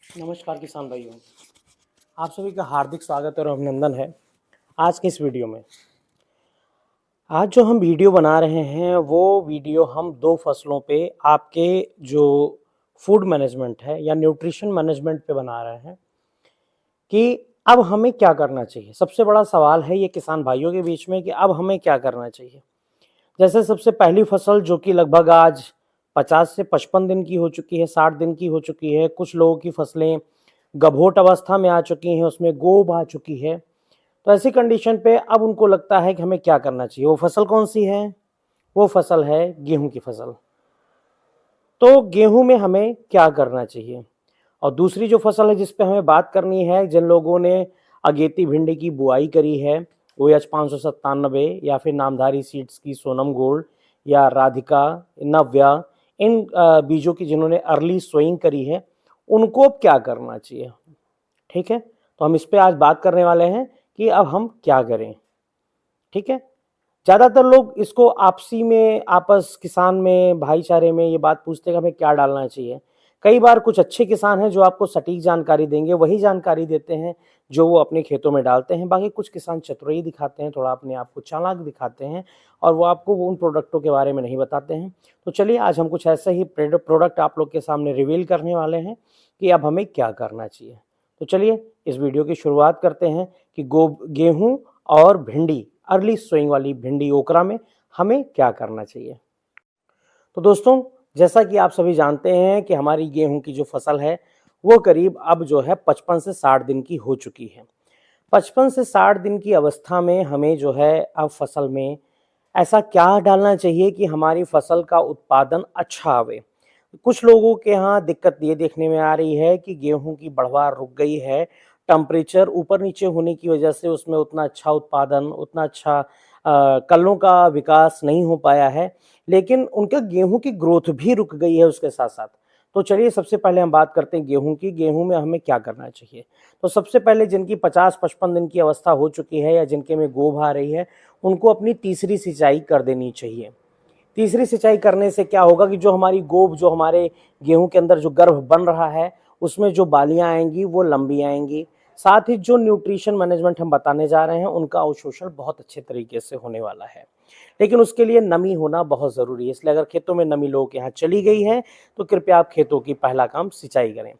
नमस्कार किसान भाइयों, आप सभी का हार्दिक स्वागत और अभिनंदन है। आज के इस वीडियो में आज जो हम वीडियो बना रहे हैं वो वीडियो हम दो फसलों पे आपके जो फूड मैनेजमेंट है या न्यूट्रिशन मैनेजमेंट पे बना रहे हैं कि अब हमें क्या करना चाहिए। सबसे बड़ा सवाल है ये किसान भाइयों के बीच में कि अब हमें क्या करना चाहिए। जैसे सबसे पहली फसल जो कि लगभग आज 50 से 55 दिन की हो चुकी है, 60 दिन की हो चुकी है। कुछ लोगों की फसलें गभोट अवस्था में आ चुकी हैं, उसमें गोब आ चुकी है। तो ऐसी कंडीशन पे अब उनको लगता है कि हमें क्या करना चाहिए। वो फसल कौन सी है? वो फसल है गेहूं की फसल। तो गेहूं में हमें क्या करना चाहिए। और दूसरी जो फसल है जिस पे हमें बात करनी है, जिन लोगों ने अगेती भिंडी की बुआई करी है, वो एच 597 या फिर नामधारी सीड्स की सोनम गोल्ड या राधिका नव्या, इन बीजों की जिन्होंने अर्ली सोइंग करी है, उनको अब क्या करना चाहिए। ठीक है, तो हम इस पे आज बात करने वाले हैं कि अब हम क्या करें। ठीक है, ज़्यादातर लोग इसको आपसी में, आपस किसान में, भाईचारे में ये बात पूछते हैं कि हमें क्या डालना चाहिए। कई बार कुछ अच्छे किसान हैं जो आपको सटीक जानकारी देंगे, वही जानकारी देते हैं जो वो अपने खेतों में डालते हैं। बाकी कुछ किसान चतुराई दिखाते हैं, थोड़ा अपने आप को चालाक दिखाते हैं और वो आपको उन प्रोडक्टों के बारे में नहीं बताते हैं। तो चलिए आज हम कुछ ऐसे ही प्रोडक्ट आप लोग के सामने रिवील करने वाले हैं कि अब हमें क्या करना चाहिए। तो चलिए इस वीडियो की शुरुआत करते हैं कि गेहूँ और भिंडी, अर्ली सोइंग वाली भिंडी ओकरा में हमें क्या करना चाहिए। तो दोस्तों, जैसा कि आप सभी जानते हैं कि हमारी गेहूं की जो फसल है वो करीब अब जो है 55 से 60 दिन की हो चुकी है। 55 से 60 दिन की अवस्था में हमें जो है अब फसल में ऐसा क्या डालना चाहिए कि हमारी फसल का उत्पादन अच्छा आवे। कुछ लोगों के यहाँ दिक्कत ये देखने में आ रही है कि गेहूं की बढ़वार रुक गई है। टेम्परेचर ऊपर नीचे होने की वजह से उसमें उतना अच्छा उत्पादन, उतना अच्छा कलों का विकास नहीं हो पाया है। लेकिन उनके गेहूं की ग्रोथ भी रुक गई है उसके साथ साथ। तो चलिए सबसे पहले हम बात करते हैं गेहूं की। गेहूं में हमें क्या करना चाहिए। तो सबसे पहले जिनकी 50-55 दिन की अवस्था हो चुकी है या जिनके में गोभ आ रही है, उनको अपनी तीसरी सिंचाई कर देनी चाहिए। तीसरी सिंचाई करने से क्या होगा कि जो हमारी गोब, जो हमारे गेहूं के अंदर जो गर्भ बन रहा है, उसमें जो बालियां आएंगी वो लंबी आएंगी। साथ ही जो न्यूट्रिशन मैनेजमेंट हम बताने जा रहे हैं उनका अवशोषण बहुत अच्छे तरीके से होने वाला है। लेकिन उसके लिए नमी होना बहुत ज़रूरी है। इसलिए अगर खेतों में नमी लोगों के यहाँ चली गई है तो कृपया आप खेतों की पहला काम सिंचाई करें।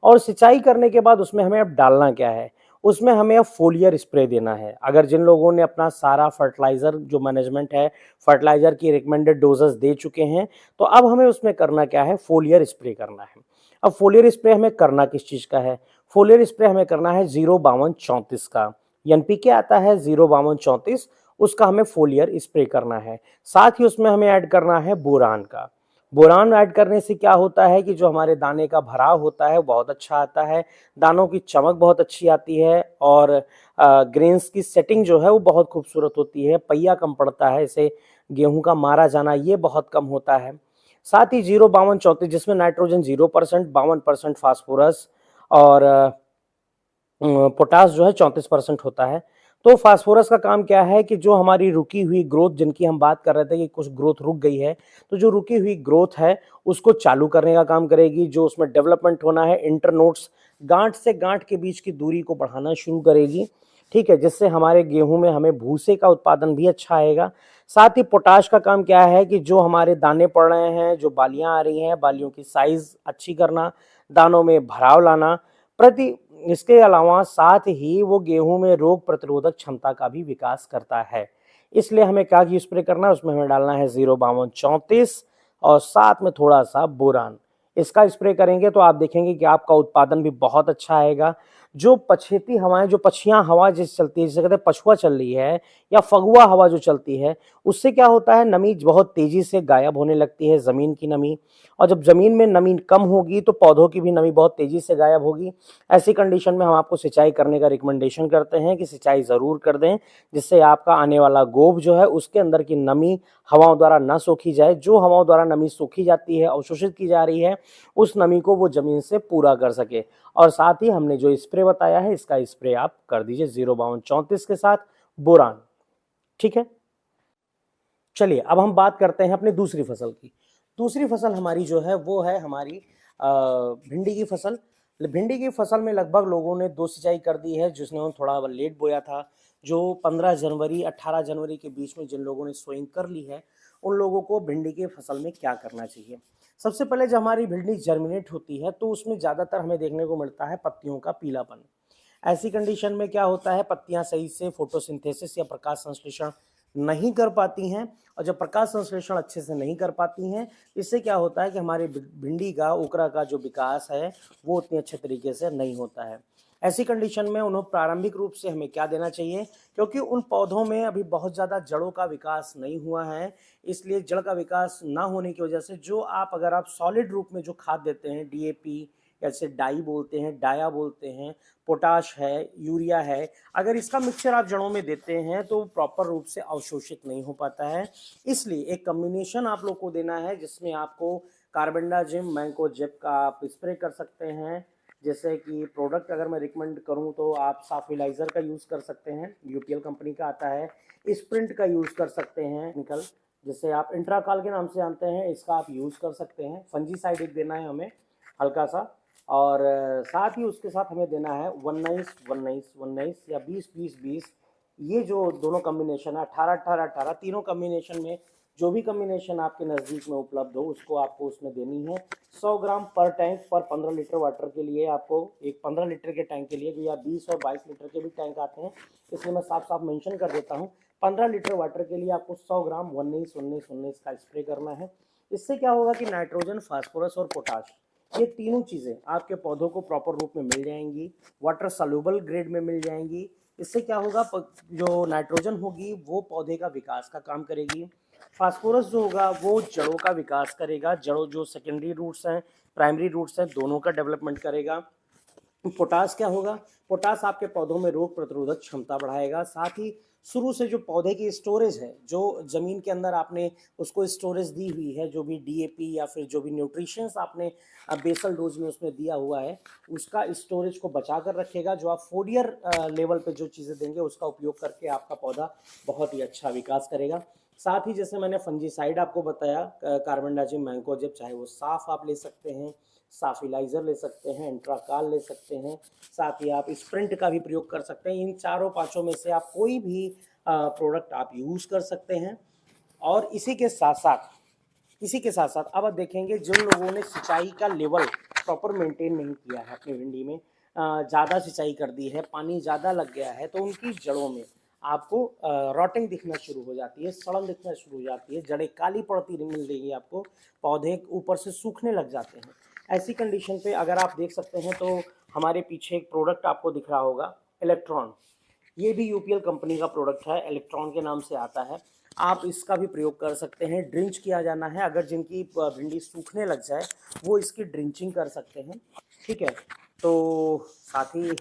और सिंचाई करने के बाद उसमें हमें अब डालना क्या है, उसमें हमें अब फोलियर स्प्रे देना है। अगर जिन लोगों ने अपना सारा फर्टिलाइज़र जो मैनेजमेंट है, फर्टिलाइज़र की रिकमेंडेड डोजेस दे चुके हैं, तो अब हमें उसमें करना क्या है, फोलियर स्प्रे करना है। अब फोलियर स्प्रे हमें करना किस चीज़ का है? फोलियर स्प्रे हमें करना है 05234 का। एनपीके आता है 05234, उसका हमें फोलियर स्प्रे करना है। साथ ही उसमें हमें ऐड करना है बोरान का। बोरान ऐड करने से क्या होता है कि जो हमारे दाने का भराव होता है वो बहुत अच्छा आता है, दानों की चमक बहुत अच्छी आती है और ग्रेन्स की सेटिंग जो है वो बहुत खूबसूरत होती है, पहिया कम पड़ता है, इसे गेहूं का मारा जाना ये बहुत कम होता है। साथ ही 05234 जिसमें नाइट्रोजन 0%, 52% फास्फोरस और पोटास जो है 34% होता है। तो फास्फोरस का काम क्या है कि जो हमारी रुकी हुई ग्रोथ, जिनकी हम बात कर रहे थे कि कुछ ग्रोथ रुक गई है, तो जो रुकी हुई ग्रोथ है उसको चालू करने का काम करेगी। जो उसमें डेवलपमेंट होना है, इंटरनोड्स, गांठ से गांठ के बीच की दूरी को बढ़ाना शुरू करेगी। ठीक है, जिससे हमारे गेहूं में हमें भूसे का उत्पादन भी अच्छा आएगा। साथ ही पोटाश का काम क्या है कि जो हमारे दाने पड़ रहे हैं, जो बालियां आ रही हैं, बालियों की साइज अच्छी करना, दानों में भराव लाना, प्रति इसके अलावा साथ ही वो गेहूं में रोग प्रतिरोधक क्षमता का भी विकास करता है। इसलिए हमें क्या स्प्रे करना है, उसमें हमें डालना है 05234 और साथ में थोड़ा सा बोरान। इसका स्प्रे करेंगे तो आप देखेंगे कि आपका उत्पादन भी बहुत अच्छा आएगा। जो पछेती हवाएं, जो पछियां हवा जिस चलती है, जिसे कहते हैं पछुआ चल रही है या फगुआ हवा जो चलती है, उससे क्या होता है, नमी बहुत तेजी से गायब होने लगती है, जमीन की नमी। और जब जमीन में नमी कम होगी तो पौधों की भी नमी बहुत तेजी से गायब होगी। ऐसी कंडीशन में हम आपको सिंचाई करने का रिकमेंडेशन करते हैं कि सिंचाई ज़रूर कर दें, जिससे आपका आने वाला गोब जो है उसके अंदर की नमी हवाओं द्वारा ना सोखी जाए। जो हवाओं द्वारा नमी सोखी जाती है, अवशोषित की जा रही है, उस नमी को वो ज़मीन से पूरा कर सके। और साथ ही हमने जो स्प्रे बताया है इसका स्प्रे आप कर दीजिए 05234 के साथ बोरान। ठीक है, चलिए अब हम बात करते हैं अपनी दूसरी फसल की। दूसरी फसल हमारी जो है वो है हमारी भिंडी की फसल। भिंडी की फसल में लगभग लोगों ने 2 सिंचाई कर दी है, जिसने थोड़ा लेट बोया था। जो 15 जनवरी 18 जनवरी के बीच में जिन लोगों ने सोइंग कर ली है, उन लोगों को भिंडी की फसल में क्या करना चाहिए। सबसे पहले जब हमारी भिंडी जर्मिनेट होती है तो उसमें ज़्यादातर हमें देखने को मिलता है पत्तियों का पीलापन। ऐसी कंडीशन में क्या होता है, पत्तियां सही से फोटोसिंथेसिस या प्रकाश संश्लेषण नहीं कर पाती हैं, और जब प्रकाश संश्लेषण अच्छे से नहीं कर पाती हैं, इससे क्या होता है कि हमारी भिंडी का ओकरा का जो विकास है वो उतनी अच्छे तरीके से नहीं होता है। ऐसी कंडीशन में उन्हें प्रारंभिक रूप से हमें क्या देना चाहिए, क्योंकि उन पौधों में अभी बहुत ज़्यादा जड़ों का विकास नहीं हुआ है, इसलिए जड़ का विकास ना होने की वजह से जो अगर आप सॉलिड रूप में जो खाद देते हैं, डीएपी जैसे डाई बोलते हैं, डाया बोलते हैं, पोटाश है, यूरिया है, अगर इसका मिक्सचर आप जड़ों में देते हैं तो प्रॉपर रूप से अवशोषित नहीं हो पाता है। इसलिए एक कम्बिनेशन आप लोग को देना है, जिसमें आपको कार्बेंडाजिम मैंकोजेब का आप स्प्रे कर सकते हैं। जैसे कि प्रोडक्ट अगर मैं रिकमेंड करूं तो आप साफिलाइज़र का यूज़ कर सकते हैं, यूपीएल कंपनी का आता है। स्प्रिंट का यूज़ कर सकते हैं, निकल जिसे आप इंट्राकाल के नाम से जानते हैं, इसका आप यूज़ कर सकते हैं। फंजीसाइड एक देना है हमें हल्का सा, और साथ ही उसके साथ हमें देना है 19-19-19 या 20-20-20। ये जो दोनों कम्बिनेशन है 18-18-18, तीनों कम्बिनेशन में जो भी कम्बिनेशन आपके नज़दीक में उपलब्ध हो उसको आपको उसमें देनी है। 100 ग्राम पर टैंक पर 15 लीटर वाटर के लिए आपको, एक 15 लीटर के टैंक के लिए, या 20 और 22 लीटर के भी टैंक आते हैं, इसलिए मैं साफ साफ मेंशन कर देता हूँ। 15 लीटर वाटर के लिए आपको 100 ग्राम 19-19-19 का स्प्रे करना है। इससे क्या होगा कि नाइट्रोजन, फास्फोरस और पोटाश, ये तीनों चीज़ें आपके पौधों को प्रॉपर रूप में मिल जाएंगी, वाटर सॉल्युबल ग्रेड में मिल जाएंगी। इससे क्या होगा, जो नाइट्रोजन होगी वो पौधे का विकास का काम करेगी, फास्फोरस जो होगा वो जड़ों का विकास करेगा, जड़ों जो सेकेंडरी रूट्स हैं, प्राइमरी रूट्स हैं, दोनों का डेवलपमेंट करेगा। पोटास क्या होगा, पोटास आपके पौधों में रोग प्रतिरोधक क्षमता बढ़ाएगा। साथ ही शुरू से जो पौधे की स्टोरेज है, जो ज़मीन के अंदर आपने उसको स्टोरेज दी हुई है, जो भी डीएपी या फिर जो भी न्यूट्रिशंस आपने बेसल डोज में उसमें दिया हुआ है, उसका स्टोरेज को बचा कर रखेगा। जो आप फोडियर लेवल पे जो चीज़ें देंगे उसका उपयोग करके आपका पौधा बहुत ही अच्छा विकास करेगा। साथ ही जैसे मैंने फंजीसाइड आपको बताया, कार्बेंडाजिम मैंकोजेब, चाहे वो साफ आप ले सकते हैं, साफिलाइज़र ले सकते हैं, इंट्राकाल ले सकते हैं, साथ ही आप स्प्रिंट का भी प्रयोग कर सकते हैं। इन चारों पांचों में से आप कोई भी प्रोडक्ट आप यूज़ कर सकते हैं। और इसी के साथ साथ अब आप देखेंगे जिन लोगों ने सिंचाई का लेवल प्रॉपर मेंटेन नहीं किया है अपनी भिंडी में, ज़्यादा सिंचाई कर दी है, पानी ज़्यादा लग गया है, तो उनकी जड़ों में आपको रॉटिंग दिखना शुरू हो जाती है, सड़न दिखना शुरू हो जाती है, जड़ें काली पड़ती मिल रही है आपको, पौधे ऊपर से सूखने लग जाते हैं। ऐसी कंडीशन पे अगर आप देख सकते हैं तो हमारे पीछे एक प्रोडक्ट आपको दिख रहा होगा, इलेक्ट्रॉन। ये भी यूपीएल कंपनी का प्रोडक्ट है, इलेक्ट्रॉन के नाम से आता है। आप इसका भी प्रयोग कर सकते हैं। ड्रिंच किया जाना है, अगर जिनकी भिंडी सूखने लग जाए वो इसकी ड्रिंचिंग कर सकते हैं, ठीक है। तो साथ ही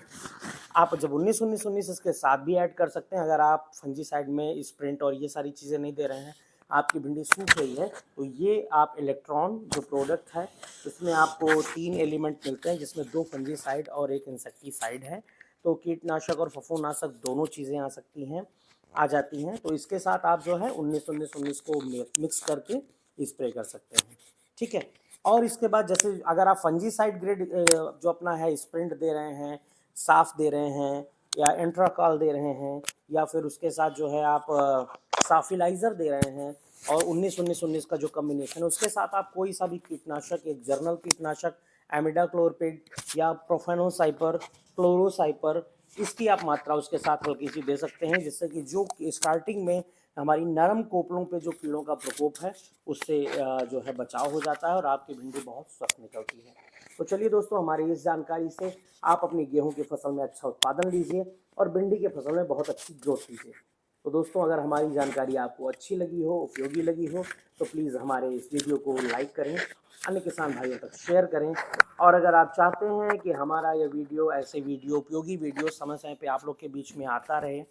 आप जब 19-19-19 इसके साथ भी ऐड कर सकते हैं। अगर आप फंजीसाइड में स्प्रिंट और ये सारी चीज़ें नहीं दे रहे हैं, आपकी भिंडी सूख रही है, तो ये आप इलेक्ट्रॉन जो प्रोडक्ट है, इसमें आपको 3 एलिमेंट मिलते हैं, जिसमें 2 फंजीसाइड और 1 इंसेक्टिसाइड है। तो कीटनाशक और फफूंदनाशक दोनों चीज़ें आ जाती हैं। तो इसके साथ आप जो है 19-19-19 को मिक्स करके स्प्रे कर सकते हैं, ठीक है। और इसके बाद जैसे अगर आप फंजीसाइड ग्रेड जो अपना है स्प्रिंट दे रहे हैं, साफ दे रहे हैं, या एंट्राकॉल दे रहे हैं, या फिर उसके साथ जो है आप साफिलाइज़र दे रहे हैं, और 19-19-19 का जो कम्बिनेशन है उसके साथ आप कोई सा भी कीटनाशक, एक जर्नल कीटनाशक, एमिडाक्लोरपिड या प्रोफेनोसाइपर, क्लोरोसाइपर, इसकी आप मात्रा उसके साथ हल्की सी दे सकते हैं, जिससे कि जो स्टार्टिंग में हमारी नरम कोपलों पे जो कीड़ों का प्रकोप है उससे जो है बचाव हो जाता है और आपकी भिंडी बहुत स्वस्थ निकलती है। तो चलिए दोस्तों, हमारी इस जानकारी से आप अपनी गेहूं की फसल में अच्छा उत्पादन लीजिए और भिंडी की फसल में बहुत अच्छी ग्रोथ लीजिए। तो दोस्तों, अगर हमारी जानकारी आपको अच्छी लगी हो, उपयोगी लगी हो, तो प्लीज़ हमारे इस वीडियो को लाइक करें, अन्य किसान भाइयों तक शेयर करें। और अगर आप चाहते हैं कि हमारा यह वीडियो, ऐसे वीडियो, उपयोगी वीडियो समय समय पे आप लोग के बीच में आता रहे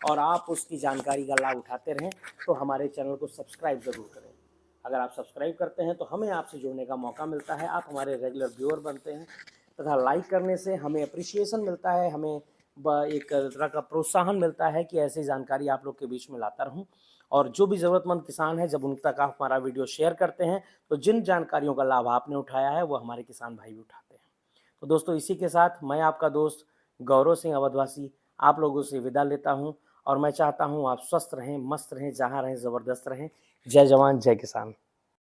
और आप उसकी जानकारी का लाभ उठाते रहें, तो हमारे चैनल को सब्सक्राइब ज़रूर करें। अगर आप सब्सक्राइब करते हैं तो हमें आपसे जुड़ने का मौका मिलता है, आप हमारे रेगुलर व्यूअर बनते हैं, तथा लाइक करने से हमें अप्रिसिएशन मिलता है, हमें एक तरह का प्रोत्साहन मिलता है कि ऐसी जानकारी आप लोग के बीच में लाता रहूं। और जो भी ज़रूरतमंद किसान है, जब उन तक आप हमारा वीडियो शेयर करते हैं, तो जिन जानकारियों का लाभ आपने उठाया है वो हमारे किसान भाई भी उठाते हैं। तो दोस्तों इसी के साथ मैं आपका दोस्त गौरव सिंह अवधवासी आप लोगों से विदा लेता हूं और मैं चाहता हूं आप स्वस्थ रहें, मस्त रहें, जहां रहें ज़बरदस्त रहें। जय जवान जय किसान।